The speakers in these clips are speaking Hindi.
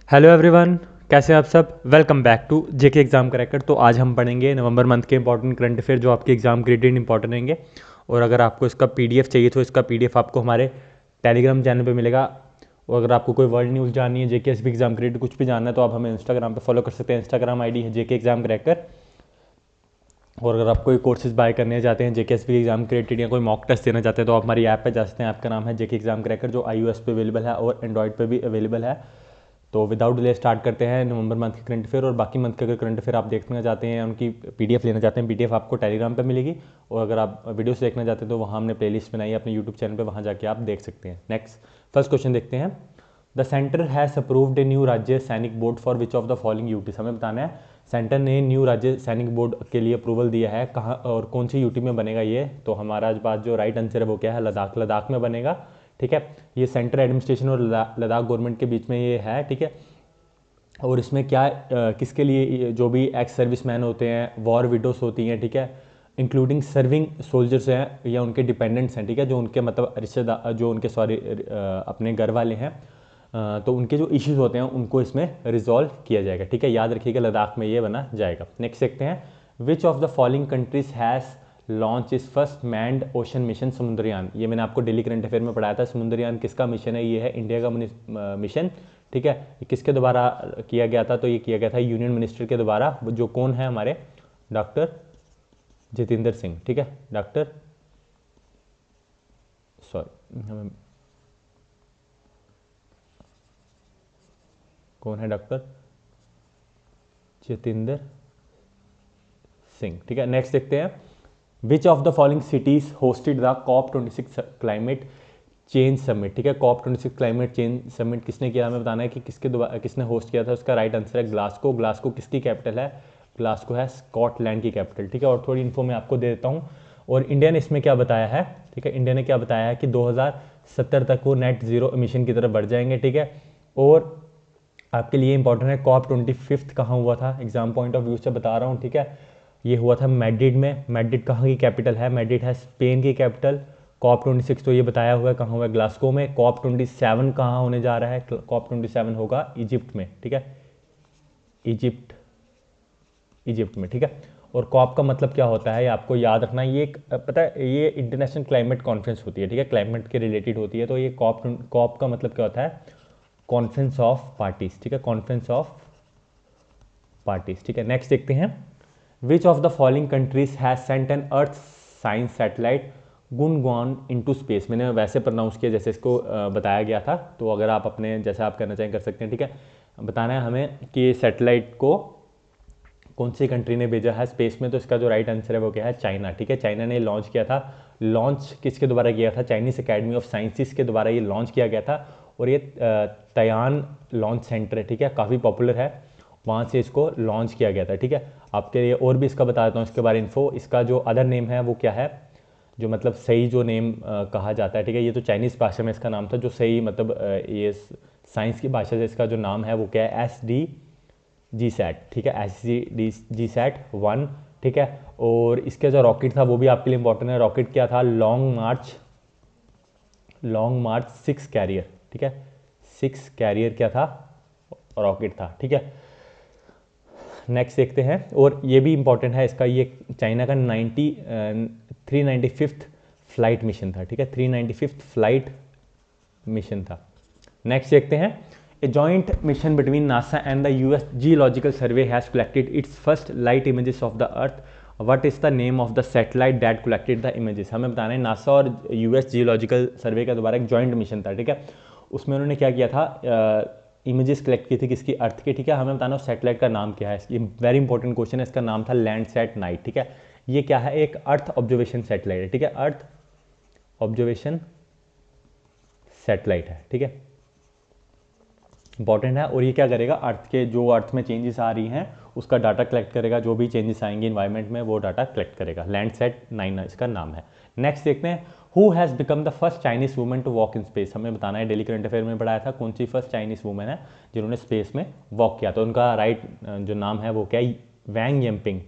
हेलो एवरीवन, कैसे हैं आप सब। Welcome back to JK exam cracker. तो आज हम पढ़ेंगे नवंबर मंथ के इंपॉर्टेंट करंट अफेयर जो आपके एग्जाम के रिलेटेड इंपॉर्टेंट रहेंगे। और अगर आपको इसका पीडीएफ चाहिए तो इसका पीडीएफ आपको हमारे टेलीग्राम चैनल पे मिलेगा। और अगर आपको कोई वर्ल्ड न्यूज़ जाननी है, जेके एसबी एग्जाम के रिलेटेड कुछ भी जानना है, तो आप हमें इंस्टाग्राम पे फॉलो कर सकते हैं। इंस्टाग्राम आईडी है जेके एग्जाम क्रैकर। और अगर आप कोई कोर्सेज बाय करने चाहते हैं जेके एसबी एग्जाम के रिलेटेड या कोई मॉक टेस्ट देना चाहते हैं, तो आप हमारी ऐप पे जा सकते हैं। ऐप का नाम है जेके एग्जाम क्रैकर, जो iOS पे अवेलेबल है और एंड्रॉइड पे भी अवेलेबल है। तो विदाउट डिले स्टार्ट करते हैं नवंबर मंथ के करंट अफेयर। और बाकी मंथ के अगर करंट अफेयर आप देखना चाहते हैं, उनकी पीडीएफ लेना चाहते हैं, पीडीएफ आपको टेलीग्राम पे मिलेगी। और अगर आप वीडियोस देखना चाहते हैं तो वहाँ हमने प्लेलिस्ट बनाई है अपने यूट्यूब चैनल पे, वहाँ जाके आप देख सकते हैं। नेक्स्ट फर्स्ट क्वेश्चन देखते हैं। The centre has approved a new राज्य सैनिक board for which of the following UTs. हमें बताना है सेंटर ने न्यू राज्य सैनिक बोर्ड के लिए अप्रूवल दिया है, कहाँ और कौन सी यूटी में बनेगा ये। तो हमारा बात जो राइट आंसर है वो क्या है, लद्दाख। लद्दाख में बनेगा, ठीक है। ये सेंट्रल एडमिनिस्ट्रेशन और लद्दाख गवर्नमेंट के बीच में ये है, ठीक है। और इसमें क्या किसके लिए, जो भी एक्स सर्विस मैन होते हैं, वॉर विडोस होती हैं, ठीक है, इंक्लूडिंग सर्विंग सोल्जर्स हैं या उनके डिपेंडेंट्स हैं, ठीक है, जो उनके मतलब रिश्तेदार, जो उनके अपने घर वाले हैं, तो उनके जो इश्यूज होते हैं उनको इसमें रिजॉल्व किया जाएगा, ठीक है। याद रखिएगा लद्दाख में ये बना जाएगा। नेक्स्ट देखते हैं, which of the following countries has launch is first manned ocean mission Samudrayaan. ये मैंने आपको डेली करंट अफेयर में पढ़ाया था। समुद्रयान किसका मिशन है, ये है इंडिया का मिशन, ठीक है। ये किसके द्वारा किया गया था, तो ये किया गया था यूनियन मिनिस्टर के द्वारा, जो कौन है हमारे डॉक्टर जितेंद्र सिंह, ठीक है। डॉक्टर सॉरी कौन है, डॉक्टर जितेंद्र सिंह, ठीक है। नेक्स्ट देखते हैं, which of the following cities hosted the COP26 climate change summit, ठीक है। COP26 क्लाइमेट चेंज समिट किसने किया, हमें बताना है कि किसने होस्ट किया था। उसका राइट आंसर है ग्लासगो। ग्लासगो किसकी कैपिटल है, ग्लासगो है स्कॉटलैंड की कैपिटल, ठीक है। और थोड़ी इन्फो मैं आपको दे देता हूँ। और इंडिया ने इसमें क्या बताया है, ठीक है, इंडिया ने क्या बताया है कि 2070 तक वो नेट जीरो एमिशन की तरफ बढ़ जाएंगे, ठीक है। और आपके लिए इंपॉर्टेंट है, COP25 कहाँ हुआ था, एग्जाम पॉइंट ऑफ व्यू से बता रहा हूँ, ठीक है। ये हुआ था मैड्रिड में। मैड्रिड कहाँ की कैपिटल है, मैड्रिड है स्पेन की कैपिटल। COP26 तो ये बताया हुआ है कहाँ हुआ है, ग्लासगो में। COP27 कहाँ होने जा रहा है, COP27 होगा इजिप्ट में, ठीक है, इजिप्ट, इजिप्ट में, ठीक है। और कॉप का मतलब क्या होता है, ये आपको याद रखना। ये एक पता है, ये इंटरनेशनल क्लाइमेट कॉन्फ्रेंस होती है, ठीक है, क्लाइमेट के रिलेटेड होती है। तो ये कॉप कॉप का मतलब क्या होता है, कॉन्फ्रेंस ऑफ पार्टीज, ठीक है, कॉन्फ्रेंस ऑफ पार्टीज, ठीक है। नेक्स्ट देखते हैं, which of the following countries has sent an earth science satellite गुनगुआन इनटू स्पेस। मैंने वैसे प्रोनाउंस किया जैसे इसको बताया गया था। तो अगर आप अपने जैसे आप करना चाहें कर सकते हैं, ठीक है। बताना है हमें कि सेटेलाइट को कौन सी कंट्री ने भेजा है स्पेस में। तो इसका जो राइट आंसर है वो क्या है, चाइना, ठीक है। चाइना ने लॉन्च किया था। लॉन्च किसके द्वारा किया था, चाइनीज अकेडमी ऑफ साइंसेस के द्वारा ये लॉन्च किया गया था। और ये तयान लॉन्च सेंटर है, ठीक है, काफ़ी पॉपुलर है, वहाँ से इसको लॉन्च किया गया था, ठीक है। आपके लिए और भी इसका बता देता हूँ इसके बारे इन्फो। इसका जो अदर नेम है वो क्या है, जो मतलब सही जो नेम कहा जाता है, ठीक है। ये तो चाइनीज़ भाषा में इसका नाम था, जो सही मतलब ये साइंस की भाषा से इसका जो नाम है वो क्या है, SDG-SAT, ठीक है, SDG-SAT-1, ठीक है। और इसका जो रॉकेट था वो भी आपके लिए इंपॉर्टेंट है। रॉकेट क्या था, लॉन्ग मार्च 6 कैरियर, ठीक है, 6 कैरियर क्या था, रॉकेट था, ठीक है। नेक्स्ट देखते हैं, और ये भी इंपॉर्टेंट है इसका, ये चाइना का 395th फ्लाइट मिशन था, ठीक है, 395th फ्लाइट मिशन था। नेक्स्ट देखते हैं, a joint mission between NASA and the US geological survey has collected its first light images of the earth. What is the name of the satellite that collected the images. हमें बताना है नासा और यूएस जियोलॉजिकल सर्वे का दोबारा एक जॉइंट मिशन था, ठीक है। उसमें उन्होंने क्या किया था, इमेजेस कलेक्ट की थी किसकी, अर्थ के, ठीक है। हमें बताना सैटेलाइट का नाम क्या है, ये वेरी इंपॉर्टेंट क्वेश्चन है। इसका नाम था लैंडसैट 9, ठीक है। ये क्या है, एक अर्थ ऑब्जर्वेशन सैटेलाइट है, ठीक है, अर्थ ऑब्जर्वेशन सैटेलाइट है, ठीक है, इंपॉर्टेंट है। और ये क्या करेगा, अर्थ के जो अर्थ में चेंजेस आ रही हैं उसका डाटा कलेक्ट करेगा, जो भी चेंजेस आएंगे इन्वायरमेंट में वो डाटा कलेक्ट करेगा। लैंडसैट 9 इसका नाम है। नेक्स्ट देखते हैं, who has become the first Chinese women to walk in space. हमें बताना है, डेली करंट अफेयर में पढ़ाया था, कौन सी फर्स्ट चाइनीज वुमेन है जिन्होंने स्पेस में वॉक किया। तो उनका राइट जो नाम है वो क्या है, वैंग येमपिंग,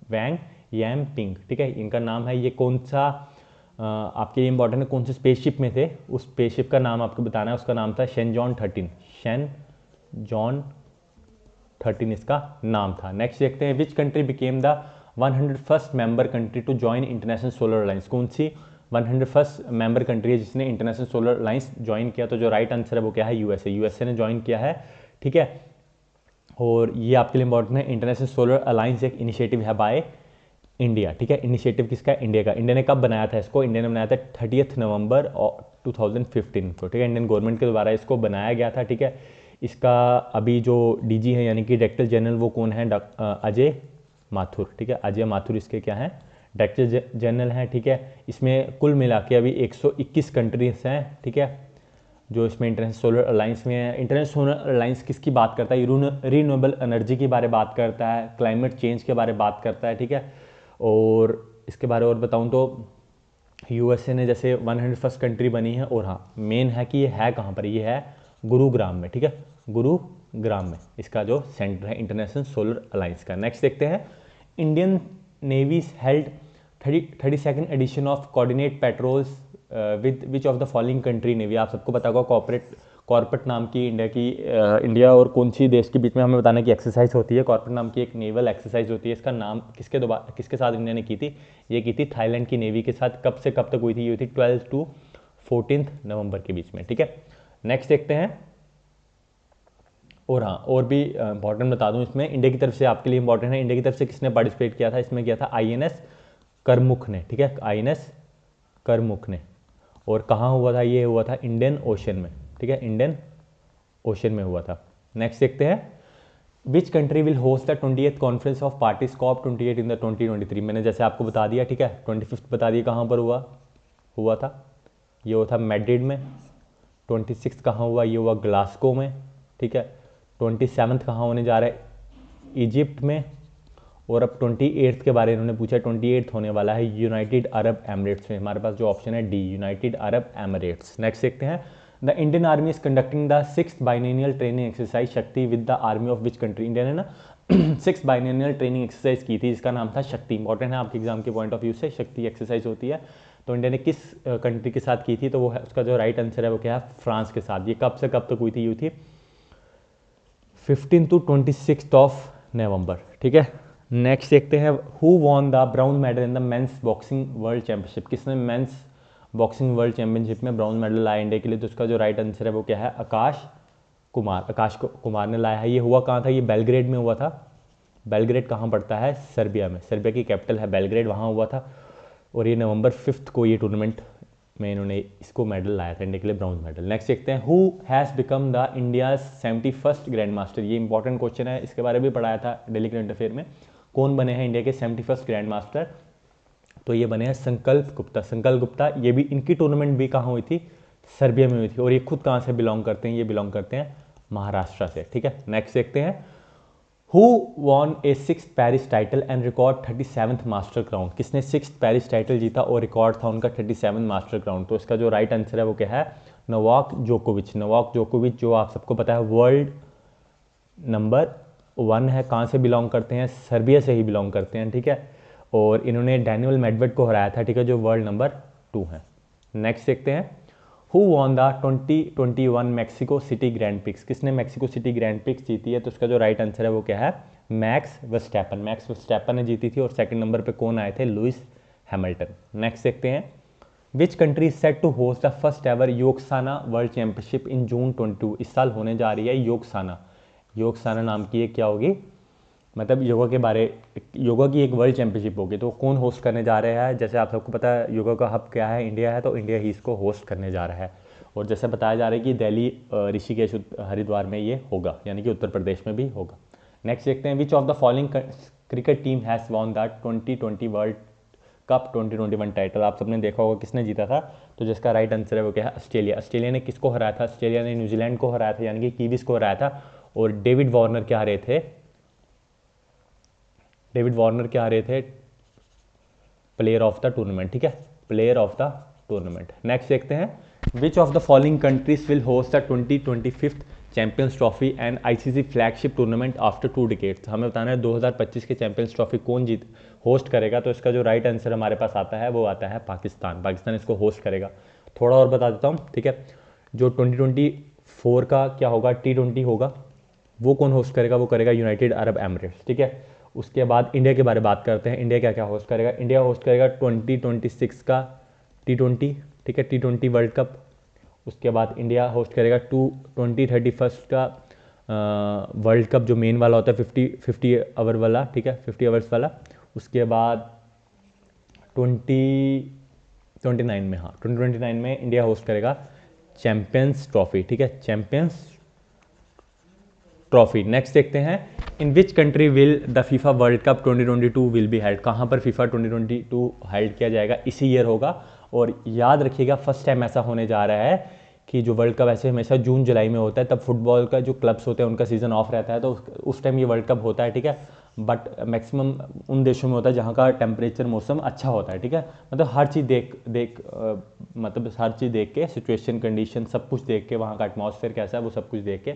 वैंग येमपिंग, ठीक है, इनका नाम है। ये कौन सा आपके लिए इंपॉर्टेंट है, कौन से स्पेसशिप में थे, उस स्पेसशिप का नाम आपको बताना है। उसका नाम था शेनजॉन 13, शेन जॉन 13 इसका नाम था। नेक्स्ट देखते हैं, which country became the 101st member country to join international solar alliance. कौन सी 101st मेंबर कंट्री है जिसने इंटरनेशनल सोलर अलायंस ज्वाइन किया? तो जो राइट आंसर है वो क्या है? यूएसए। यूएसए ने ज्वाइन किया है, ठीक है। और ये आपके लिए इंपॉर्टेंट है, इंटरनेशनल सोलर अलायंस एक इनिशिएटिव है बाय इंडिया, ठीक है। इनिशिएटिव किसका है? इंडिया का। इंडिया ने कब बनाया था इसको? इंडिया ने बनाया था 30 नवंबर 2015 को, ठीक है। इंडियन गवर्नमेंट के द्वारा इसको बनाया गया था, ठीक है। इसका अभी जो डीजी है यानी कि डायरेक्टर जनरल वो कौन है? अजय माथुर, ठीक है। अजय माथुर इसके क्या हैं? डायरेक्टर जनरल हैं, ठीक है। इसमें कुल मिला के अभी 121 कंट्रीज हैं, ठीक है, जो इसमें इंटरनेशनल सोलर अलायंस में है। इंटरनेशनल सोलर अलायंस किसकी बात करता है? रीन्यूएबल एनर्जी के बारे में बात करता है, क्लाइमेट चेंज के बारे में बात करता है, ठीक है। और इसके बारे और बताऊं तो यूएसए ने जैसे 101st कंट्री बनी है, और हाँ मेन है कि ये है कहाँ पर? ये है गुरुग्राम में, ठीक है। गुरुग्राम में इसका जो सेंटर है इंटरनेशनल सोलर अलायंस का। नेक्स्ट देखते हैं, Indian navy held 32nd edition of coordinate patrols with which of the following country navy. आप सबको पता होगा कॉर्पेट नाम की इंडिया और कौन सी देश के बीच में हमें बताने की एक्सरसाइज होती है। कॉर्पेट नाम की एक नेवल एक्सरसाइज होती है। इसका नाम किसके साथ इंडिया ने की थी? ये की थी थाईलैंड की नेवी के साथ। कब से कब तक हुई थी? ये हुई थी 12 to 14 नवंबर के बीच में, ठीक है। नेक्स्ट देखते हैं, और हाँ और भी इंपॉर्टेंट बता दूं इसमें, इंडिया की तरफ से आपके लिए इंपॉर्टेंट है, इंडिया की तरफ से किसने पार्टिसिपेट किया था? इसमें किया था आईएनएस करमुख ने, ठीक है। आईएनएस करमुख ने। और कहाँ हुआ था? ये हुआ था इंडियन ओशन में, ठीक है, इंडियन ओशन में हुआ था। नेक्स्ट देखते हैं, which country will host the 20th conference of parties COP28 in the 2023। मैंने जैसे आपको बता दिया, ठीक है। 25th बता दिया कहाँ पर हुआ था, ये हुआ था मैड्रिड में। 26 कहाँ हुआ? ये हुआ ग्लासगो में, ठीक है। 27 कहाँ होने जा रहा है? इजिप्ट में। और अब 28 के बारे में इन्होंने पूछा, 28 होने वाला है यूनाइटेड अरब एमिरेट्स में। हमारे पास जो ऑप्शन है D, United Arab Emirates. Next देखते हैं, the Indian army is conducting the 6th biennial training exercise Shakti with the army of which country. India ने ना 6th बाइनोनियल ट्रेनिंग एक्सरसाइज की थी, जिसका नाम था शक्ति। इंपॉर्टेंट है आपके एग्जाम के पॉइंट ऑफ व्यू से, शक्ति एक्सरसाइज होती है। तो इंडिया ने किस कंट्री के साथ की थी? तो वो है, उसका जो राइट आंसर है वो क्या है? फ्रांस के साथ। ये कब से कब तक हुई थी? ये थी 15 to 26 नवंबर, ठीक है। नेक्स्ट देखते हैं, who won the brown medal in the men's boxing world championship. किसने मेंस बॉक्सिंग वर्ल्ड चैंपियनशिप में ब्राउन मेडल लाया इंडिया के लिए? तो उसका जो राइट आंसर है वो क्या है? आकाश कुमार ने लाया है। ये हुआ कहाँ था? ये बेलग्रेड में हुआ था। बेलग्रेड कहाँ पड़ता है? सर्बिया में। सर्बिया की कैपिटल है बेलग्रेड, वहाँ हुआ था। और ये नवंबर 5 को ये टूर्नामेंट में इन्होंने इसको मेडल लाया था इंडिया के लिए, ब्राउन मेडल। नेक्स्ट देखते हैं, who has become the India 71st grand master. ये इंपॉर्टेंट क्वेश्चन है, इसके बारे में भी पढ़ाया था डेली करंट अफेयर में। कौन बने हैं इंडिया के 71st ग्रैंड मास्टर? तो ये बने हैं संकल्प गुप्ता। संकल्प गुप्ता, ये भी इनकी टूर्नामेंट भी कहाँ हुई थी? सर्बिया में हुई थी। और ये खुद कहाँ से बिलोंग करते हैं? ये बिलोंग करते हैं महाराष्ट्र से, ठीक है। नेक्स्ट देखते हैं, who von A 6th Paris title and record 37th master crown. किसने 6th पेरिस टाइटल जीता और रिकॉर्ड था उनका 37 मास्टर क्राउन? तो इसका जो राइट आंसर है वो क्या है? नोवाक जोकोविच। नोवाक जोकोविच, जो आप सबको पता है वर्ल्ड नंबर 1 है। कहाँ से बिलोंग करते हैं? सर्बिया से ही बिलोंग करते हैं, ठीक है। और इन्होंने डैनियल मेडवेड को हराया था, ठीक है, जो वर्ल्ड नंबर 2 है। नेक्स्ट देखते हैं, who won the 2021 Mexico city grand pics. किसने मैक्सिको सिटी ग्रैंड पिक्स जीती है? तो उसका जो राइट आंसर है वो क्या है? Max Verstappen. मैक्स वर्स्टैपन ने जीती थी। और सेकंड नंबर पे कौन आए थे? Lewis Hamilton. नेक्स्ट देखते हैं, which country set to host the first ever Yogasana world championship in June 22। इस साल होने जा रही है योगसाना नाम की एक क्या होगी? मतलब योगा की एक वर्ल्ड चैंपियनशिप होगी। तो कौन होस्ट करने जा रहा है? जैसे आप सबको पता है योगा का हब क्या है? इंडिया है। तो इंडिया ही इसको होस्ट करने जा रहा है। और जैसे बताया जा रहा है कि दिल्ली, ऋषिकेश, हरिद्वार में ये होगा, यानी कि उत्तर प्रदेश में भी होगा। नेक्स्ट देखते हैं, which of the following cricket team has won the 2020 world cup 2021 title. आप सबने देखा होगा किसने जीता था? तो जिसका राइट आंसर है वो क्या है? ऑस्ट्रेलिया। ऑस्ट्रेलिया ने किसको हराया था? ऑस्ट्रेलिया ने न्यूजीलैंड को हराया था, यानी कि कीवीज को हराया था। और डेविड वार्नर क्या हारे थे? प्लेयर ऑफ द टूर्नामेंट, ठीक है, player of the tournament. Next देखते हैं, which of the following countries will host the 2025 champions trophy and ICC flagship tournament after 2 decades. हमें बताना है 2025 के चैंपियंस ट्रॉफी कौन होस्ट करेगा। तो इसका जो राइट आंसर हमारे पास आता है वो आता है पाकिस्तान इसको होस्ट करेगा। थोड़ा और बता देता हूँ, ठीक है। जो 2024 का क्या होगा? T20 होगा, वो कौन होस्ट करेगा? वो करेगा यूनाइटेड अरब एमिरेट्स, ठीक है। उसके बाद इंडिया के बारे में बात करते हैं, इंडिया क्या क्या होस्ट करेगा। इंडिया होस्ट करेगा 2026 का T20, ठीक है, T20 वर्ल्ड कप। उसके बाद इंडिया होस्ट करेगा 2031 का वर्ल्ड कप, जो मेन वाला होता है 50 आवर वाला, ठीक है, 50 आवर्स वाला। उसके बाद 2029 में, हाँ 2029 में इंडिया होस्ट करेगा चैंपियंस ट्रॉफी, ठीक है, चैंपियंस ट्रॉफी। नेक्स्ट देखते हैं, in which country will the FIFA World Cup 2022 will be held? कहाँ पर फीफा 2022 हेल्ड किया जाएगा? इसी ईयर होगा। और याद रखिएगा फर्स्ट टाइम ऐसा होने जा रहा है कि जो वर्ल्ड कप ऐसे हमेशा जून जुलाई में होता है, तब फुटबॉल का जो क्लब्स होते हैं उनका सीज़न ऑफ रहता है, तो उस टाइम ये वर्ल्ड कप होता है, ठीक है। बट मैक्सिमम उन देशों में होता है जहाँ का टेम्परेचर मौसम अच्छा होता है, ठीक है। मतलब हर चीज़ मतलब हर चीज़ देख के, सिचुएशन कंडीशन सब कुछ देख के, वहाँ का एटमॉस्फेयर कैसा है वो सब कुछ देख के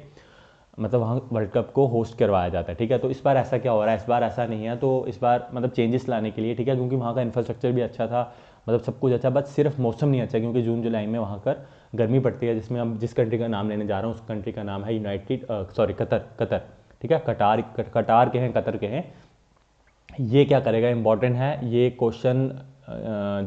मतलब वहाँ वर्ल्ड कप को होस्ट करवाया जाता है, ठीक है। तो इस बार ऐसा क्या हो रहा है? इस बार ऐसा नहीं है, तो इस बार मतलब चेंजेस लाने के लिए, ठीक है, क्योंकि वहाँ का इंफ्रास्ट्रक्चर भी अच्छा था, मतलब सब कुछ अच्छा, बस सिर्फ मौसम नहीं अच्छा, क्योंकि जून जुलाई में वहाँ पर गर्मी पड़ती है, जिसमें हम जिस कंट्री का नाम लेने जा रहा हूँ उस कंट्री का नाम है कतर, ठीक है। कटार के हैं, कतर के हैं। ये क्या करेगा? इंपॉर्टेंट है ये क्वेश्चन,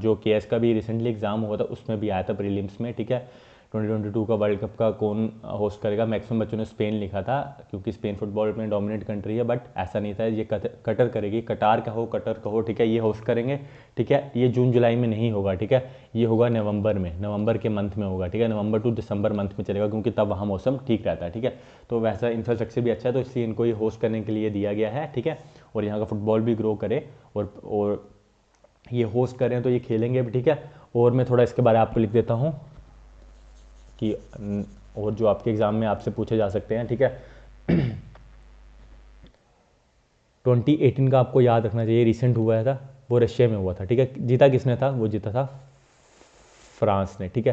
जो केएस का भी रिसेंटली एग्जाम हुआ था उसमें भी आया था प्रीलिम्स में, ठीक है। 2022 का वर्ल्ड कप का कौन होस्ट करेगा? मैक्सिमम बच्चों ने स्पेन लिखा था, क्योंकि स्पेन फुटबॉल में डोमिनेट कंट्री है, बट ऐसा नहीं था, ये कटर करेगी, कटार का हो, कटर का हो, ठीक है, ये होस्ट करेंगे, ठीक है। ये जून जुलाई में नहीं होगा, ठीक है, ये होगा नवंबर में, नवंबर के मंथ में होगा, ठीक है, नवंबर टू दिसंबर मंथ में चलेगा, क्योंकि तब वहाँ मौसम ठीक रहता है, ठीक है। तो वैसा इंफ्रास्ट्रक्चर भी अच्छा है, तो इसलिए इनको ये होस्ट करने के लिए दिया गया है, ठीक है। और यहाँ का फुटबॉल भी ग्रो करे, और ये होस्ट करें तो ये खेलेंगे भी, ठीक है। और मैं थोड़ा इसके बारे में आपको लिख देता हूँ कि और जो आपके एग्ज़ाम में आपसे पूछे जा सकते हैं, ठीक है। 2018 का आपको याद रखना चाहिए, रिसेंट हुआ था, वो रशिया में हुआ था, ठीक है। जीता किसने था? वो जीता था फ्रांस ने, ठीक है।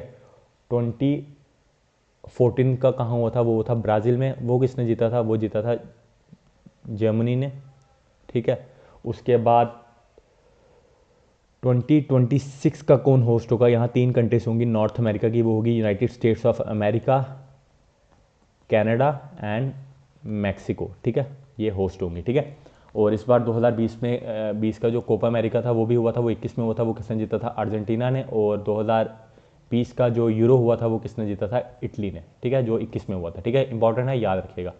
2014 का कहाँ हुआ था? वो था ब्राज़ील में, वो किसने जीता था? वो जीता था जर्मनी ने, ठीक है। उसके बाद 2026 का कौन होस्ट होगा? यहाँ 3 कंट्रीज होंगी नॉर्थ अमेरिका की, वो होगी United states of America, Canada and Mexico, ठीक है, ये होस्ट होंगी, ठीक है। और इस बार 2020 में 20 का जो कोपा अमेरिका था वो भी हुआ था, वो 21 में हुआ था, वो किसने जीता था? अर्जेंटीना ने। और 2020 का जो यूरो हुआ था वो किसने जीता था? इटली ने, ठीक है, जो 21 में हुआ था, ठीक है। इंपॉर्टेंट है, याद रखिएगा।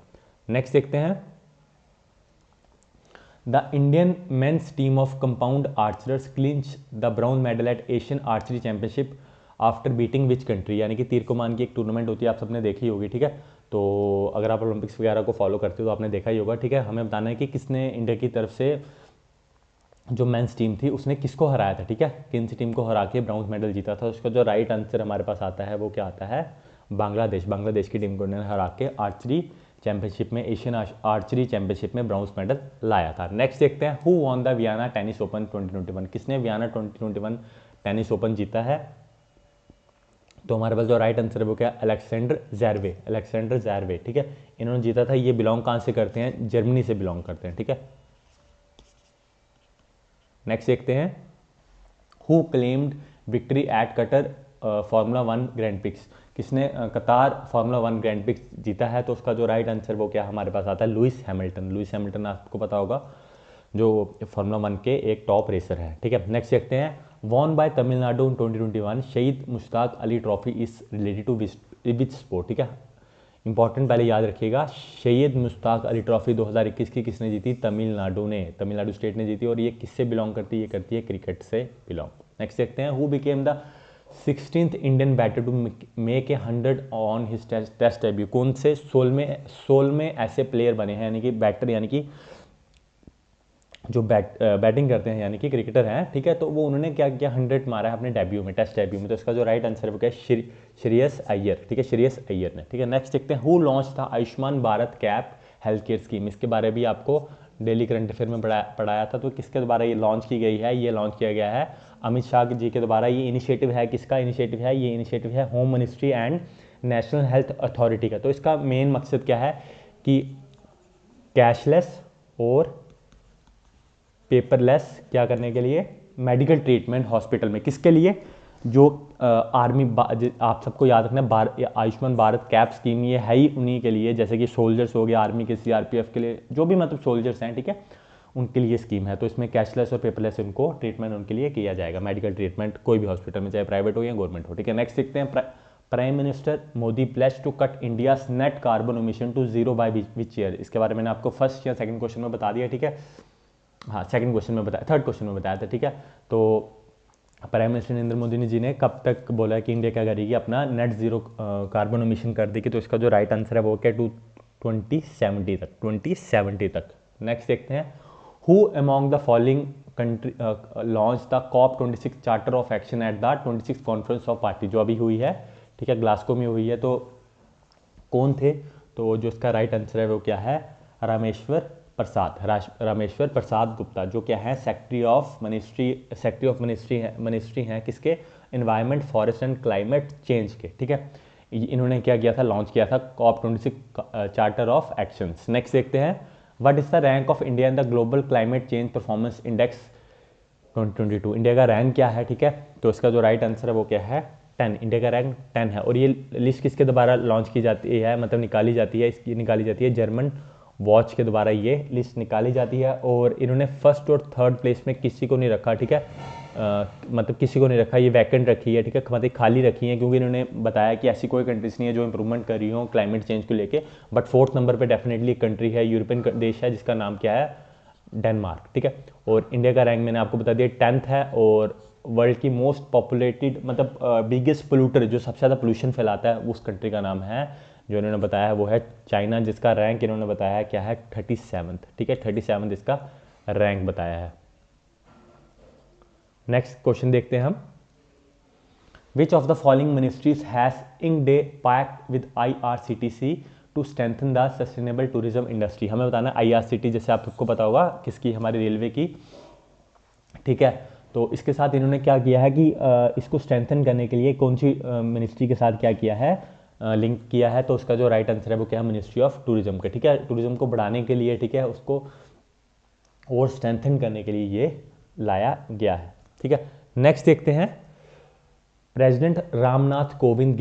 नेक्स्ट देखते हैं, the Indian men's team of compound archers clinch the brown medal at Asian archery championship after beating which country? यानी कि तीर कमान की एक टूर्नामेंट होती है, आप सबने देखी होगी, ठीक है। तो अगर आप ओलंपिक्स वगैरह को फॉलो करते हो तो आपने देखा ही होगा, ठीक है। हमें बताना है कि किसने इंडिया की तरफ से जो मेंस टीम थी उसने किसको हराया था, ठीक है, किन सी टीम को हरा के ब्राउन मेडल जीता था। उसका जो राइट आंसर हमारे पास आता है वो क्या आता है? बांग्लादेश की टीम को उन्होंने हरा के आर्चरी चैंपियनशिप में, एशियन आर्चरी चैंपियनशिप में ब्राउन्स मेडल लाया था। नेक्स्ट देखते हैं, who won the Vienna tennis open 2021? किसने वियना 2021 टेनिस ओपन जीता है? तो हमारे पास जो राइट आंसर है वो क्या? अलेक्जेंडर ज़ेरवे, ठीक है, इन्होंने जीता था। ये बिलोंग कहाँ से करते हैं? जर्मनी से बिलोंग करते हैं, ठीक है। नेक्स्ट देखते हैं, who claimed victory at cutter formula 1 grand pics? किसने कतार फार्मूला 1 ग्रैंड पिक्स जीता है? तो उसका जो राइट आंसर वो क्या हमारे पास आता है? लुइस हैमिल्टन आपको पता होगा, जो फार्मूला 1 के एक टॉप रेसर है, ठीक है। नेक्स्ट देखते हैं, won by Tamil Nadu in 2021 Syed Mushtaq Ali trophy is related to which sport? ठीक है, इंपॉर्टेंट पहले याद रखिएगा, शहीद मुश्ताक अली ट्रॉफी 2021 की किसने जीती? तमिलनाडु स्टेट ने जीती। और ये किससे बिलोंग करती है? ये करती है क्रिकेट से बिलोंग। नेक्स्ट देखते हैं, who became the 16th Indian batter to make a 100 on his test debut? कौन से 16 में ऐसे प्लेयर बने हैं, यानी कि बैटर, यानी कि जो बैटिंग करते हैं, यानी कि क्रिकेटर हैं, ठीक है, तो वो उन्होंने क्या किया? 100 मारा है अपने डेब्यू में, टेस्ट डेब्यू में। तो इसका जो राइट आंसर है वो क्या है? श्रेयस अय्यर, ठीक है, श्रेयस अय्यर ने, ठीक है। नेक्स्ट देखते हैं, हु लॉन्च था Ayushman Bharat cap health care scheme? इसके बारे भी आपको डेली करंट अफेयर में पढ़ाया था। तो किसके द्वारा ये लॉन्च की गई है? ये लॉन्च किया गया है अमित शाह जी के द्वारा। ये इनिशिएटिव है किसका इनिशिएटिव है? ये इनिशिएटिव है home ministry and national health authority का। तो इसका मेन मकसद क्या है कि कैशलेस और पेपरलेस क्या करने के लिए? मेडिकल ट्रीटमेंट हॉस्पिटल में, किसके लिए? जो आर्मी आप सबको याद रखना, आयुष्मान भारत कैप स्कीम ये है ही उन्हीं के लिए, जैसे कि सोल्जर्स हो गए आर्मी के, सीआरपीएफ के लिए, जो भी मतलब सोल्जर्स हैं, ठीक है, उनके लिए स्कीम है। तो इसमें कैशलेस और पेपरलेस उनको ट्रीटमेंट उनके लिए किया जाएगा, मेडिकल ट्रीटमेंट कोई भी हॉस्पिटल में, चाहे प्राइवेट हो या गवर्नमेंट हो, ठीक है। नेक्स्ट देखते हैं, prime minister Modi place to cut India net carbon emission to 0 by which year. इसके बारे में मैंने आपको फर्स्ट या सेकंड क्वेश्चन में बता दिया, ठीक है, हाँ सेकंड क्वेश्चन में बताया, थर्ड क्वेश्चन में बताया था, ठीक है। तो प्राइम मिनिस्टर नरेंद्र मोदी जी ने कब तक बोला है कि इंडिया क्या करेगी, अपना नेट जीरो कार्बन एमिशन कर देगी। तो इसका जो राइट आंसर है वो क्या, 2070 तक, 2070 तक। नेक्स्ट देखते हैं, who among the following country launch the COP26 charter of action at the 26 conference of party, जो अभी हुई है, ठीक है, ग्लासगो में हुई है। तो कौन थे, तो जो इसका राइट आंसर है वो क्या है, रामेश्वर प्रसाद गुप्ता, जो क्या है सेक्रेटरी ऑफ मिनिस्ट्री हैं किसके, environment forest and climate change के, ठीक है। इन्होंने क्या किया था, लॉन्च किया था COP26 charter of actions. Next देखते हैं, what is the rank of India in the global climate change performance index 2022, India का रैंक क्या है, ठीक है। तो इसका जो राइट आंसर है वो क्या है, 10, इंडिया का रैंक 10 है। और ये लिस्ट किसके द्वारा लॉन्च की जाती है, मतलब निकाली जाती है, इसकी निकाली जाती है जर्मन वॉच के द्वारा ये लिस्ट निकाली जाती है। और इन्होंने फर्स्ट और थर्ड प्लेस में किसी को नहीं रखा, ठीक है, मतलब किसी को नहीं रखा, ये वैकेंट रखी है, ठीक है, मतलब खाली रखी है, क्योंकि इन्होंने बताया कि ऐसी कोई कंट्रीज नहीं है जो इंप्रूवमेंट कर रही हो क्लाइमेट चेंज को लेके। बट फोर्थ नंबर पे डेफिनेटली एक कंट्री है, यूरोपियन देश है, जिसका नाम क्या है, डेनमार्क, ठीक है। और इंडिया का रैंक मैंने आपको बता दिया 10th है। और वर्ल्ड की मोस्ट पॉपुलेटेड मतलब बिगेस्ट पोल्यूटर, जो सबसे ज़्यादा पोल्यूशन फैलाता है, उस कंट्री का नाम है जो इन्होंने बताया है वो है चाइना, जिसका रैंक इन्होंने बताया है क्या है, 37th, ठीक है, 37th इसका रैंक बताया है। नेक्स्ट क्वेश्चन देखते हैं हम, which of the following ministries has inked a pact with IRCTC to strengthen the sustainable tourism industry. हमें बताना IRCT, जैसे आप सबको पता होगा किसकी, हमारी रेलवे की, ठीक है। तो इसके साथ इन्होंने क्या किया है कि इसको स्ट्रेंथन करने के लिए कौन सी मिनिस्ट्री के साथ क्या किया है, लिंक किया है। तो उसका जो राइट आंसर है वो क्या है, मिनिस्ट्री ऑफ टूरिज्म का, ठीक है। टूरिज्म को बढ़ाने के लिए, ठीक है, उसको और स्ट्रेंथन करने के लिए ये लाया गया है, ठीक है। नेक्स्ट देखते हैं, president Ramnath Kovind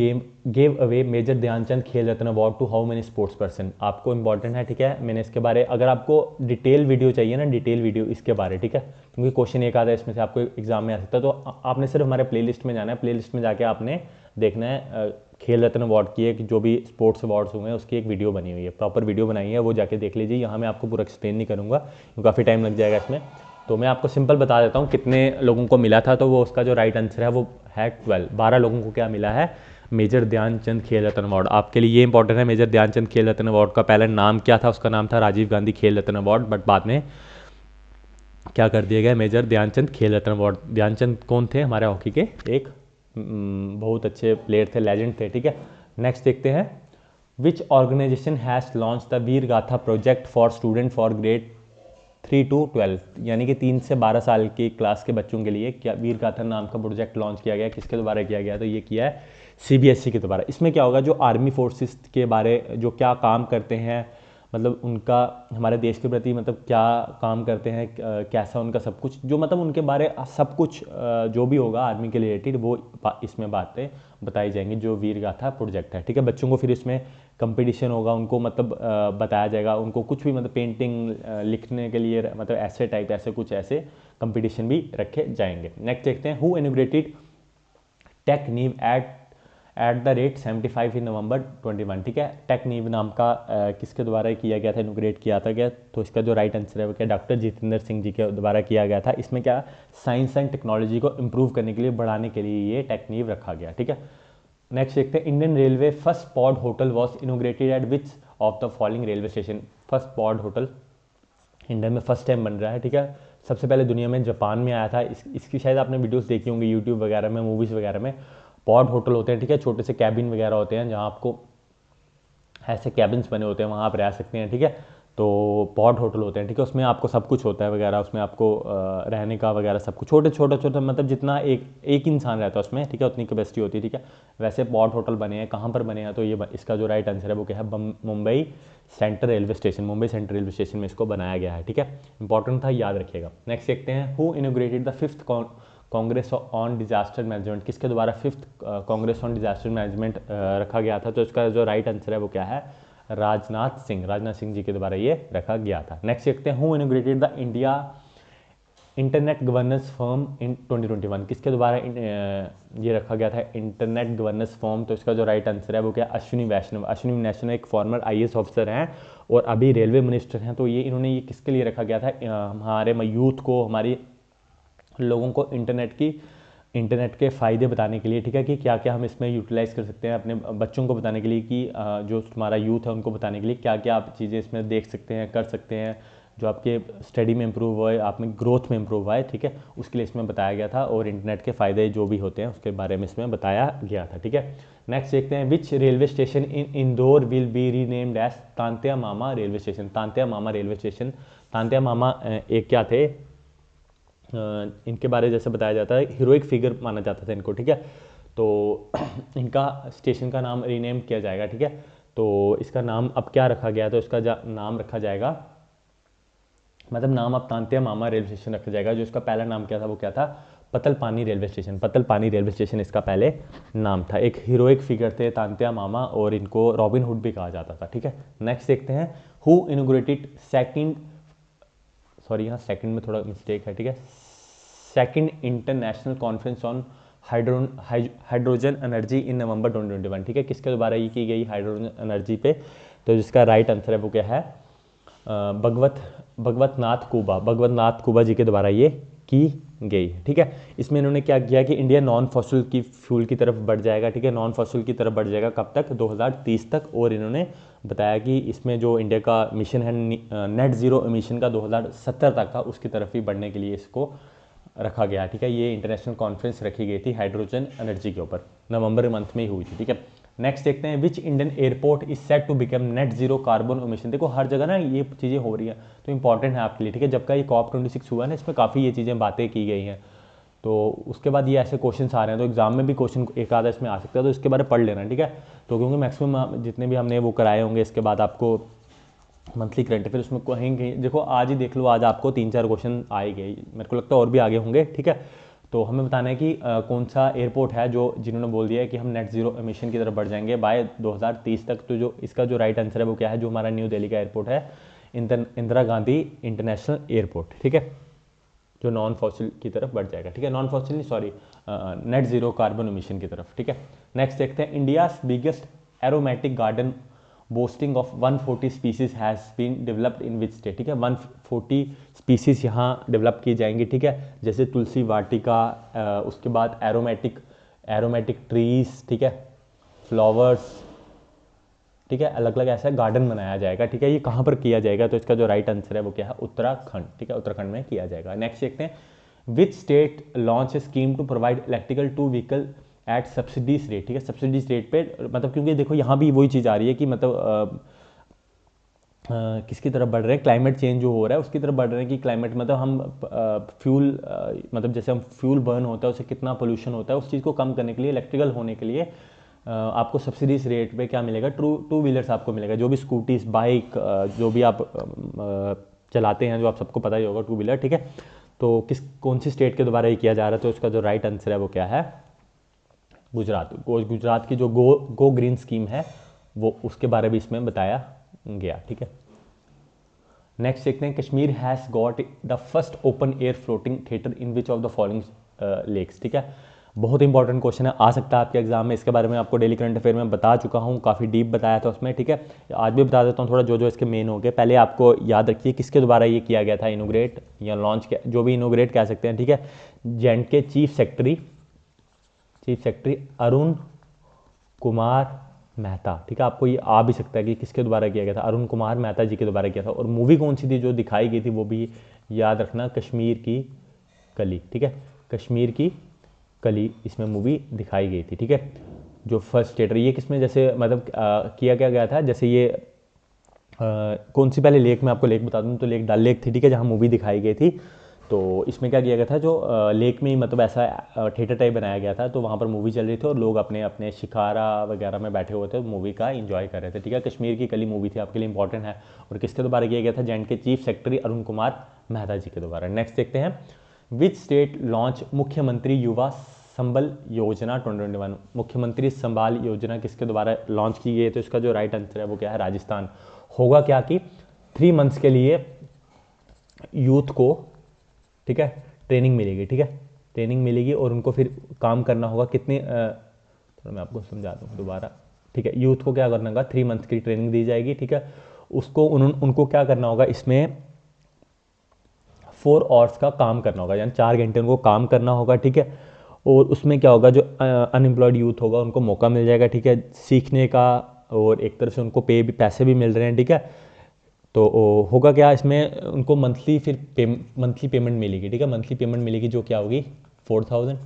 gave away Major Dhyanchand Khel Ratna award to how many sports person. आपको इंपॉर्टेंट है, ठीक है, मैंने इसके बारे, अगर आपको डिटेल वीडियो चाहिए ना, डिटेल वीडियो इसके बारे, ठीक है, क्योंकि क्वेश्चन एक आता है इसमें से, आपको एग्जाम में आ सकता है। तो आपने सिर्फ हमारे प्लेलिस्ट में जाना है, प्लेलिस्ट में जाके आपने देखना है खेल रत्न अवार्ड की एक, जो भी स्पोर्ट्स अवार्ड्स हुए हैं उसकी एक वीडियो बनी हुई है, प्रॉपर वीडियो बनाई है, वो जाके देख लीजिए। यहाँ मैं आपको पूरा एक्सप्लेन नहीं करूँगा क्योंकि काफ़ी टाइम लग जाएगा इसमें। तो मैं आपको सिंपल बता देता हूँ कितने लोगों को मिला था। तो वो उसका जो राइट आंसर है वो है 12 लोगों को क्या मिला है, मेजर ध्यानचंद खेल रत्न अवार्ड। आपके लिए ये इंपॉर्टेंट है, मेजर ध्यानचंद खेल रत्न अवार्ड का पहले नाम क्या था, उसका नाम था राजीव गांधी खेल रत्न अवार्ड, बट बाद में क्या कर दिया गया, मेजर ध्यानचंद खेल रत्न अवार्ड। ध्यानचंद कौन थे, हमारे हॉकी के एक बहुत अच्छे प्लेयर थे, लेजेंड थे, ठीक है। नेक्स्ट देखते हैं, विच ऑर्गेनाइजेशन हैज़ लॉन्च द वीर गाथा project for student for grade 3 to 12, यानी कि 3 से 12 साल की क्लास के बच्चों के लिए क्या वीर गाथा नाम का प्रोजेक्ट लॉन्च किया गया, किसके द्वारा किया गया, तो ये किया है CBSE के द्वारा। इसमें क्या होगा, जो आर्मी फोर्सेस के बारे जो क्या काम करते हैं, मतलब उनका हमारे देश के प्रति मतलब क्या काम करते हैं, कैसा उनका सब कुछ, जो मतलब उनके बारे सब कुछ जो भी होगा आर्मी के रिलेटेड, वो इसमें बातें बताई जाएंगी, जो वीर गाथा प्रोजेक्ट है, ठीक है। बच्चों को फिर इसमें कंपटीशन होगा, उनको मतलब बताया जाएगा, उनको कुछ भी मतलब पेंटिंग लिखने के लिए मतलब ऐसे टाइप, ऐसे कुछ ऐसे कंपटीशन भी रखे जाएंगे। नेक्स्ट देखते हैं, हु इनॉग्रेटेड टेक नीव एट द रेट 75 इन नवंबर 21, ठीक है। टेक नीव नाम का किसके द्वारा किया गया था, इनोग्रेट किया था क्या, तो इसका जो राइट आंसर है वो क्या, डॉक्टर जितेंद्र सिंह जी के द्वारा किया गया था। इसमें क्या, साइंस एंड टेक्नोलॉजी को इंप्रूव करने के लिए, बढ़ाने के लिए ये टेक नीव रखा गया, ठीक है। नेक्स्ट देखते हैं, Indian railway first pod hotel was inaugurated eight which of the following railway station. First pod hotel India में फर्स्ट टाइम बन रहा है, ठीक है। सबसे पहले दुनिया में जापान में आया था। इसकी शायद आपने वीडियोस देखी होंगी यूट्यूब वगैरह में, मूवीज़ वगैरह में। पॉड होटल होते हैं, ठीक है, छोटे से कैबिन वगैरह होते हैं जहाँ आपको ऐसे कैबिन्स बने होते हैं, वहाँ आप रह सकते हैं, ठीक है। तो पॉड होटल होते हैं, ठीक है, उसमें आपको सब कुछ होता है वगैरह, उसमें आपको रहने का वगैरह सब कुछ, छोटे छोटे मतलब जितना एक इंसान रहता है उसमें, ठीक है, उतनी कैपेसिटी होती है, ठीक है। वैसे पॉड होटल बने हैं, कहाँ पर बने हैं, तो ये इसका जो राइट आंसर है वो क्या है, Mumbai central railway station, Mumbai central railway station में इसको बनाया गया है, ठीक है। इंपॉर्टेंट था, याद रखिएगा। नेक्स्ट देखते हैं, who inaugurated the 5th Congress on disaster management किसके द्वारा 5th Congress on disaster management रखा गया था? तो इसका जो राइट आंसर है वो क्या है? राजनाथ सिंह जी के द्वारा ये रखा गया था। नेक्स्ट देखते हैं, who inaugurated the India internet governance form in 2021 किसके द्वारा ये रखा गया था इंटरनेट गवर्नेंस फॉर्म? तो इसका जो राइट आंसर है वो क्या? अश्विनी वैष्णव एक फॉर्मर IAS ऑफिसर हैं और अभी रेलवे मिनिस्टर हैं। तो ये इन्होंने ये किसके लिए रखा गया था? हमारे यूथ को, हमारी लोगों को इंटरनेट के फ़ायदे बताने के लिए, ठीक है, कि क्या क्या हम इसमें यूटिलाइज़ कर सकते हैं, अपने बच्चों को बताने के लिए कि जो हमारा यूथ है उनको बताने के लिए क्या क्या आप चीज़ें इसमें देख सकते हैं, कर सकते हैं, जो आपके स्टडी में इम्प्रूव हुआ है, आप में ग्रोथ में इम्प्रूव हुआ है, ठीक है, उसके लिए इसमें बताया गया था। और इंटरनेट के फ़ायदे जो भी होते हैं उसके बारे में इसमें बताया गया था, ठीक है। नेक्स्ट देखते हैं, which railway station in Indore will be renamed as Tantya Mama railway station? Tantya Mama एक क्या थे, इनके बारे जैसे बताया जाता है, हीरोइक फिगर माना जाता था इनको, ठीक है। तो इनका स्टेशन का नाम रीनेम किया जाएगा, ठीक है। तो इसका नाम अब क्या रखा गया? तो इसका नाम रखा जाएगा, मतलब नाम अब तांत्या मामा रेलवे स्टेशन रखा जाएगा। जो इसका पहला नाम क्या था वो क्या था? पतलपानी रेलवे स्टेशन इसका पहले नाम था। एक हीरोइक फिगर थे तांत्या मामा और इनको रॉबिन हुड भी कहा जाता था, ठीक है। नेक्स्ट देखते हैं, हु इनॉग्रेटेड यहाँ सेकंड में थोड़ा मिस्टेक है, ठीक है, second international conference on hydrogen energy in November 2021, ठीक है। किसके द्वारा ये की गई हाइड्रोजन एनर्जी पे? तो जिसका राइट आंसर है वो क्या है? भगवत नाथ कुबा जी के द्वारा ये की गई, ठीक है। इसमें इन्होंने क्या किया कि इंडिया नॉन फॉसिल की फ्यूल की तरफ बढ़ जाएगा, ठीक है, नॉन फॉसिल की तरफ बढ़ जाएगा। कब तक? 2030 तक। और इन्होंने बताया कि इसमें जो इंडिया का मिशन है नेट ज़ीरो एमिशन का 2070 तक का, उसकी तरफ ही बढ़ने के लिए इसको रखा गया, ठीक है। ये इंटरनेशनल कॉन्फ्रेंस रखी गई थी हाइड्रोजन एनर्जी के ऊपर, नवंबर मंथ में ही हुई थी, ठीक है। नेक्स्ट देखते हैं, which Indian airport is set to become net zero carbon emission? देखो हर जगह ना ये चीज़ें हो रही हैं तो इंपॉर्टेंट है आपके लिए, ठीक है। जब का ये COP26 हुआ ना, इसमें काफ़ी ये चीज़ें बातें की गई हैं। तो उसके बाद ये ऐसे क्वेश्चन आ रहे हैं, तो एग्जाम में भी क्वेश्चन एक आधा इसमें आ सकता है, तो इसके बारे में पढ़ लेना, ठीक है। तो क्योंकि मैक्सिमम जितने भी हमने वो कराए होंगे इसके बाद आपको मंथली करंट अफेयर, उसमें कहीं कहीं देखो आज ही देख लो, आज आपको 3-4 क्वेश्चन आए गए, मेरे को लगता है और भी आगे होंगे, ठीक है। तो हमें बताना है कि कौन सा एयरपोर्ट है जो जिन्होंने बोल दिया है कि हम नेट जीरो एमिशन की तरफ बढ़ जाएंगे बाय 2030 तक। तो जो इसका जो राइट आंसर है वो क्या है? जो हमारा न्यू दिल्ली का एयरपोर्ट है, इंदिरा गांधी इंटरनेशनल एयरपोर्ट, ठीक है, जो नॉन फॉसिल की तरफ बढ़ जाएगा, ठीक है, नॉन फॉसिल नहीं, sorry, net zero carbon emission की तरफ, ठीक है। नेक्स्ट देखते हैं, India's biggest aromatic garden boasting of 140 species has been developed in which state? ठीक है, 140 स्पीसीज यहाँ डेवलप की जाएंगी, ठीक है, जैसे तुलसी वाटिका, उसके बाद एरोमेटिक ट्रीज, ठीक है, फ्लावर्स, ठीक है, अलग अलग ऐसा गार्डन बनाया जाएगा, ठीक है। ये कहाँ पर किया जाएगा? तो इसका जो राइट आंसर है वो क्या है? उत्तराखंड, ठीक है, उत्तराखंड में किया जाएगा। नेक्स्ट देखते हैं, which state launch a scheme to provide electrical two vehicle at subsidies rate? ठीक है, सब्सिडीज रेट पे, मतलब क्योंकि देखो यहाँ भी वही चीज़ आ रही है कि मतलब किसकी तरफ बढ़ रहे हैं? क्लाइमेट चेंज जो हो रहा है उसकी तरफ बढ़ रहे हैं कि क्लाइमेट, मतलब हम फ्यूल, मतलब जैसे हम फ्यूल बर्न होता है उससे कितना पोल्यूशन होता है, उस चीज़ को कम करने के लिए, इलेक्ट्रिकल होने के लिए आपको सब्सिडीज रेट पे क्या मिलेगा? टू व्हीलर्स आपको मिलेगा, जो भी स्कूटीज, बाइक, जो भी आप चलाते हैं, जो आप सबको पता ही होगा, टू व्हीलर, ठीक है। तो कौन सी स्टेट के द्वारा ये किया जा रहा है? तो इसका जो राइट आंसर है वो क्या है? गुजरात की जो गो ग्रीन स्कीम है वो, उसके बारे में इसमें बताया गया, ठीक है। नेक्स्ट देखते हैं, Kashmir has got the first open air floating theatre in which of the following lakes? ठीक है, बहुत इंपॉर्टेंट क्वेश्चन है, आ सकता है आपके एग्जाम में। इसके बारे में आपको डेली करंट अफेयर में बता चुका हूँ, काफ़ी डीप बताया था उसमें, ठीक है। आज भी बता देता हूँ थोड़ा, जो इसके मेन हो गए। पहले आपको याद रखिए किसके द्वारा ये किया गया था, इनोग्रेट या लॉन्च किया, जो भी इनोग्रेट कह सकते हैं, ठीक है। J&K chief secretary Arun Kumar Mehta, ठीक है। आपको ये आ भी सकता है कि किसके द्वारा किया गया था, अरुण कुमार मेहता जी के द्वारा किया था। और मूवी कौन सी थी जो दिखाई गई थी, वो भी याद रखना, कश्मीर की कली, ठीक है, कश्मीर की कली इसमें मूवी दिखाई गई थी, ठीक है। जो फर्स्ट थिएटर, ये किसमें जैसे मतलब किया क्या गया था, जैसे ये कौन सी, पहले लेक में आपको लेक बता दूँ तो लेक डल लेक थी, ठीक है, जहाँ मूवी दिखाई गई थी। तो इसमें क्या किया गया था, जो लेक में ही मतलब ऐसा थिएटर टाइप बनाया गया था, तो वहाँ पर मूवी चल रही थी और लोग अपने अपने शिकारा वगैरह में बैठे हुए थे, मूवी का एंजॉय कर रहे थे, ठीक है। कश्मीर की कली मूवी थी, आपके लिए इंपॉर्टेंट है। और किसके द्वारा किया गया था? J&K chief secretary Arun Kumar Mehta ji के द्वारा। नेक्स्ट देखते हैं, विच स्टेट लॉन्च मुख्यमंत्री युवा संबल योजना 2021, मुख्यमंत्री संबाल योजना किसके द्वारा लॉन्च की गई है? तो इसका जो राइट आंसर है वो क्या है? राजस्थान। होगा क्या कि 3 मंथ्स के लिए यूथ को, ठीक है, ट्रेनिंग मिलेगी, ठीक है, ट्रेनिंग मिलेगी और उनको फिर काम करना होगा कितने, थोड़ा मैं आपको समझा दूँ दोबारा, ठीक है। यूथ को क्या करना होगा? 3 मंथ्स की ट्रेनिंग दी जाएगी, ठीक है। उसको उनको क्या करना होगा? इसमें 4 आवर्स का काम करना होगा, यानी 4 घंटे उनको काम करना होगा, ठीक है। और उसमें क्या होगा? जो अनएम्प्लॉयड यूथ होगा उनको मौका मिल जाएगा, ठीक है, सीखने का, और एक तरह से उनको पैसे भी मिल रहे हैं, ठीक है। तो होगा क्या इसमें? उनको मंथली पेमेंट मिलेगी, ठीक है, मंथली पेमेंट मिलेगी, जो क्या होगी? 4000।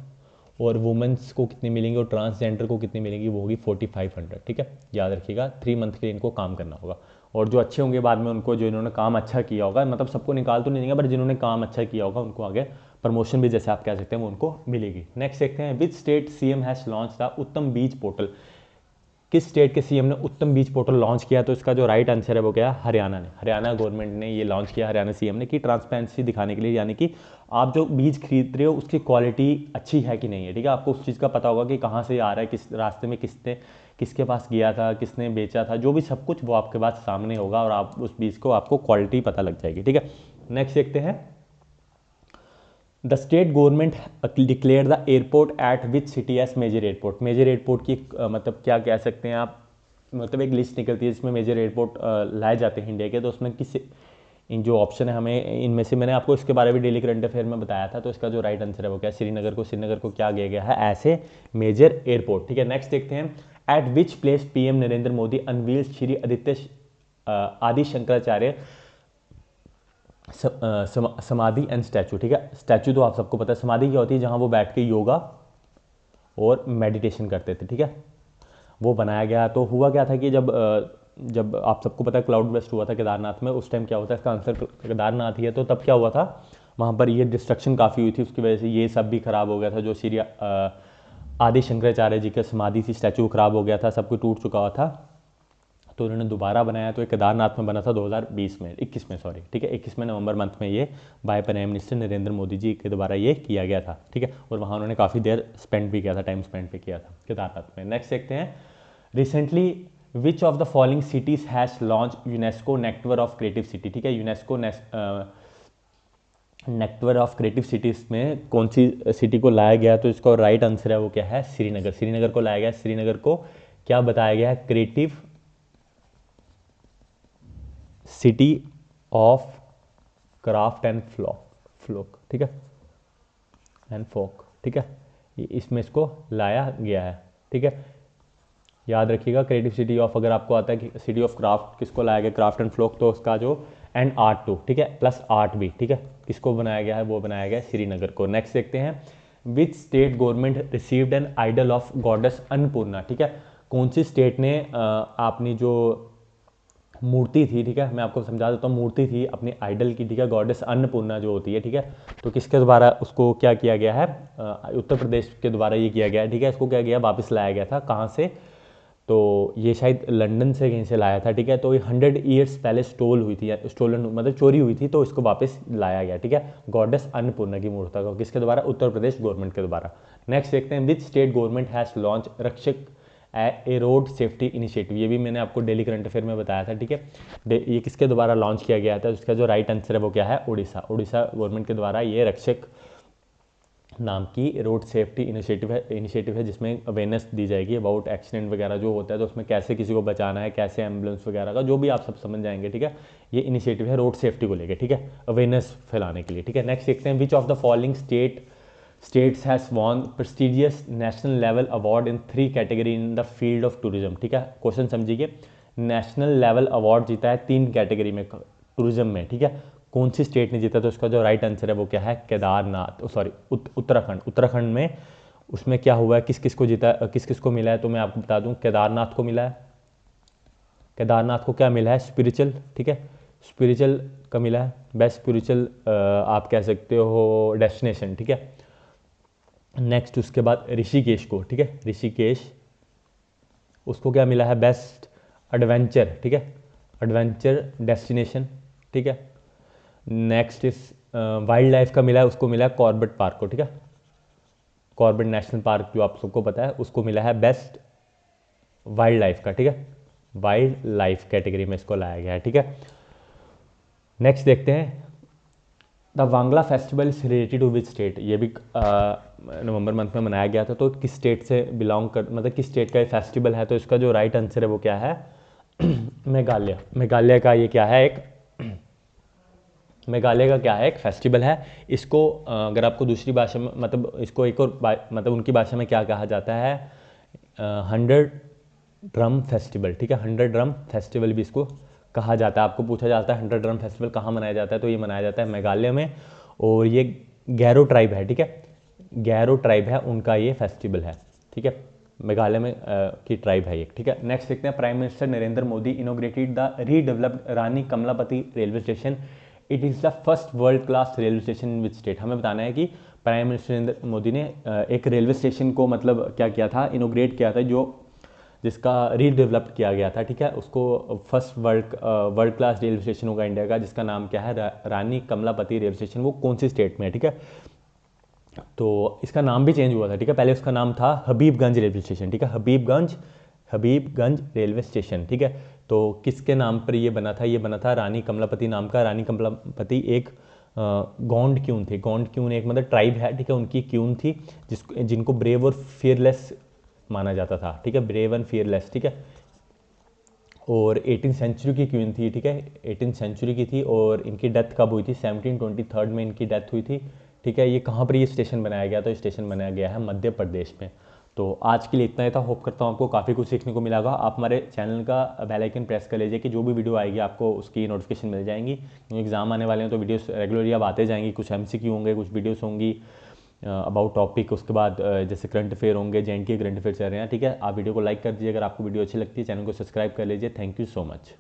और वुमेंस को कितनी मिलेंगी और ट्रांसजेंडर को कितनी मिलेंगी? वो होगी 4500, ठीक है। याद रखिएगा 3 मंथ के लिए इनको काम करना होगा। और जो अच्छे होंगे बाद में उनको, जो इन्होंने काम अच्छा किया होगा, मतलब सबको निकाल तो नहीं देंगे, पर जिन्होंने काम अच्छा किया होगा उनको आगे प्रमोशन भी, जैसे आप कह सकते हैं, वो उनको मिलेगी। नेक्स्ट देखते हैं, which state CM has launch the उत्तम बीज पोर्टल, किस स्टेट के सीएम ने उत्तम बीज पोर्टल लॉन्च किया? तो इसका जो राइट आंसर है वो क्या है? हरियाणा ने। हरियाणा गवर्नमेंट ने ये लॉन्च किया, हरियाणा सीएम ने, कि ट्रांसपेरेंसी दिखाने के लिए, यानी कि आप जो बीज खरीद रहे हो उसकी क्वालिटी अच्छी है कि नहीं है, ठीक है। आपको उस चीज़ का पता होगा कि कहाँ से आ रहा है, किस रास्ते में किसके पास गया था, किसने बेचा था, जो भी सब कुछ वो आपके पास सामने होगा, और आप उस बीज को, आपको क्वालिटी पता लग जाएगी, ठीक है। नेक्स्ट देखते हैं, the state government declare the airport at which city as major airport. Major airport की मतलब क्या कह सकते हैं आप? मतलब एक लिस्ट निकलती है जिसमें मेजर एयरपोर्ट लाए जाते हैं इंडिया के, तो उसमें किस, इन जो ऑप्शन है हमें इनमें से, मैंने आपको इसके बारे में डेली करंट अफेयर में बताया था, तो इसका जो राइट आंसर है वो क्या है? श्रीनगर को क्या किया गया है ऐसे मेजर एयरपोर्ट, ठीक है। नेक्स्ट देखते हैं, eight which place PM Narendra Modi unveil Shri आदि शंकराचार्य समाधि एंड स्टैचू, ठीक है। स्टैचू तो आप सबको पता है, समाधि क्या होती है? जहां वो बैठ के योगा और मेडिटेशन करते थे, ठीक है, वो बनाया गया। तो हुआ क्या था कि जब आप सबको पता है क्लाउड बस्ट हुआ था केदारनाथ में, उस टाइम क्या होता है? इसका आंसर केदारनाथ ही है। तो तब क्या हुआ था? वहाँ पर ये डिस्ट्रक्शन काफ़ी हुई थी, उसकी वजह से ये सब भी खराब हो गया था, जो श्री आदि शंकराचार्य जी का समाधि थी, स्टैचू खराब हो गया था, सब कुछ टूट चुका हुआ था। तो उन्होंने दोबारा बनाया, तो ये केदारनाथ में बना था 2020 में, 21 में, सॉरी, ठीक है, 21 में नवंबर मंथ में ये by prime minister Narendra Modi ji के द्वारा ये किया गया था, ठीक है। और वहाँ उन्होंने काफ़ी देर स्पेंड भी किया था, टाइम स्पेंड भी किया था केदारनाथ में। नेक्स्ट देखते हैं, recently which of the following cities has launch UNESCO network of creative city, ठीक है। UNESCO network of creative cities में कौन सी सिटी को लाया गया? तो इसका राइट आंसर है वो क्या है? श्रीनगर को लाया गया। श्रीनगर को क्या बताया गया है? Creative city of craft and folk, ठीक है, एंड फोक, ठीक है, इसमें इसको लाया गया है, ठीक है। याद रखिएगा क्रिएटिव सिटी ऑफ, अगर आपको आता है कि सिटी ऑफ क्राफ्ट किसको लाया गया? क्राफ्ट एंड फ्लोक, तो उसका जो एंड आर्ट टू, ठीक है, प्लस आर्ट भी, ठीक है, किसको बनाया गया है? वो बनाया गया है श्रीनगर को। नेक्स्ट देखते हैं, which state government received an idol of goddess Annapurna, ठीक है। कौन सी स्टेट ने अपनी जो मूर्ति थी, ठीक है, मैं आपको समझा देता हूँ, मूर्ति थी अपनी आइडल की, ठीक है, गॉडेस अन्नपूर्णा जो होती है, ठीक है, तो किसके द्वारा उसको क्या किया गया है? उत्तर प्रदेश के द्वारा ये किया गया है, ठीक है। इसको क्या किया? वापस लाया गया था, कहाँ से? तो ये शायद लंदन से कहीं से लाया था, ठीक है। तो ये 100 ईयर्स पहले स्टोल हुई थी, या स्टोलन मतलब चोरी हुई थी, तो इसको वापस लाया गया, ठीक है। गॉडेस अन्नपूर्णा की मूर्ति को किसके द्वारा? उत्तर प्रदेश गवर्नमेंट के द्वारा। नेक्स्ट देखते हैं, which state government has launch रक्षक ए रोड सेफ्टी इनिशिएटिव, ये भी मैंने आपको डेली करंट अफेयर में बताया था, ठीक है। ये किसके द्वारा लॉन्च किया गया था? इसका जो राइट आंसर है वो क्या है? उड़ीसा गवर्नमेंट के द्वारा ये रक्षक नाम की रोड सेफ्टी इनिशिएटिव है, जिसमें अवेयरनेस दी जाएगी अबाउट एक्सीडेंट वगैरह जो होता है, तो उसमें कैसे किसी को बचाना है, कैसे एम्बुलेंस वगैरह का, जो भी आप सब समझ जाएंगे, ठीक है। ये इनिशिएटिव है रोड सेफ्टी को लेकर, ठीक है, अवेयरनेस फैलाने के लिए, ठीक है। नेक्स्ट देखते हैं, which of the following states has won prestigious national level award in 3 category in the field of tourism, ठीक है। क्वेश्चन समझिए, नेशनल लेवल अवार्ड जीता है 3 कैटेगरी में टूरिज्म में, ठीक है। कौन सी स्टेट ने जीता? तो उसका जो राइट आंसर है वो क्या है? केदारनाथ, सॉरी उत्तराखंड में उसमें क्या हुआ है? किस किस को जीता, किस किस को मिला है? तो मैं आपको बता दूं, केदारनाथ को मिला है। केदारनाथ को क्या मिला है? स्पिरिचुअल, ठीक है, स्पिरिचुअल का मिला है, बेस्ट स्पिरिचुअल आप कह सकते हो डेस्टिनेशन, ठीक है। नेक्स्ट उसके बाद ऋषिकेश को, ठीक है, ऋषिकेश उसको क्या मिला है? बेस्ट एडवेंचर, ठीक है, एडवेंचर डेस्टिनेशन, ठीक है। नेक्स्ट इस वाइल्ड लाइफ का मिला है, उसको मिला है कॉर्बेट पार्क को, ठीक है, कॉर्बेट नेशनल पार्क जो आप सबको पता है, उसको मिला है बेस्ट वाइल्ड लाइफ का, ठीक है, वाइल्ड लाइफ कैटेगरी में इसको लाया गया है, ठीक है। नेक्स्ट देखते हैं, the Wangala festival is related to which state, ये भी नवंबर मंथ में मनाया गया था, तो किस स्टेट से बिलोंग कर, मतलब किस स्टेट का ये फेस्टिवल है, तो इसका जो राइट आंसर है वो क्या है, मेघालय। मेघालय का ये क्या है, एक मेघालय का क्या है, एक फेस्टिवल है। इसको अगर आपको दूसरी भाषा में, मतलब इसको एक और मतलब उनकी भाषा में क्या कहा जाता है, 100 ड्रम फेस्टिवल, ठीक है, 100 ड्रम फेस्टिवल भी इसको कहा जाता है। आपको पूछा जाता है 100 ड्रम फेस्टिवल कहाँ मनाया जाता है, तो ये मनाया जाता है मेघालय में, और ये गैरो ट्राइब है, ठीक है, गैरो ट्राइब है उनका ये फेस्टिवल है, ठीक है, मेघालय में की ट्राइब है ये, ठीक है। नेक्स्ट देखते हैं, prime minister Narendra Modi inaugurated the redeveloped Rani Kamalapati railway station, it is the first world class railway station in which state. हमें बताना है कि प्राइम मिनिस्टर नरेंद्र मोदी ने एक रेलवे स्टेशन को मतलब क्या किया था, इनोग्रेट किया था, जो जिसका रीडेवलप्ड किया गया था, ठीक है, उसको first world class railway station होगा इंडिया का, जिसका नाम क्या है, रानी कमलापति रेलवे स्टेशन। वो कौन सी स्टेट में है, ठीक है, तो इसका नाम भी चेंज हुआ था, ठीक है, पहले उसका नाम था हबीबगंज रेलवे स्टेशन, ठीक है, हबीबगंज रेलवे स्टेशन, ठीक है। तो किसके नाम पर ये बना था, ये बना था रानी कमलापति नाम का। रानी कमलापति एक गोंड क्यून थी, गोंड क्यून एक मतलब ट्राइब है, ठीक है, उनकी क्यून थी जिनको ब्रेव और फियरलेस माना जाता था, ठीक है, ब्रेव एंड फियरलेस, ठीक है, और 18th सेंचुरी की क्वीन थी, ठीक है, 18th सेंचुरी की थी, और इनकी डेथ कब हुई थी, 1723 में इनकी डेथ हुई थी, ठीक है। ये कहाँ पर ये स्टेशन बनाया गया, तो ये स्टेशन बनाया गया है मध्य प्रदेश में। तो आज के लिए इतना ही था, होप करता हूँ आपको काफ़ी कुछ सीखने को मिला होगा। आप हमारे चैनल का बेल आइकन प्रेस कर लीजिए कि जो भी वीडियो आएगी आपको उसकी नोटिफिकेशन मिल जाएंगी, क्योंकि एग्जाम आने वाले हैं तो वीडियोस रेगुलरली अब आते जाएंगी, कुछ एमसीक्यू होंगे, कुछ वीडियोस होंगी अबाउट टॉपिक, उसके बाद जैसे करंट अफेयर होंगे, जेएनके करंट अफेयर चल रहे हैं, ठीक है। आप वीडियो को लाइक कर दीजिए अगर आपको वीडियो अच्छी लगती है, चैनल को सब्सक्राइब कर लीजिए। Thank you so much.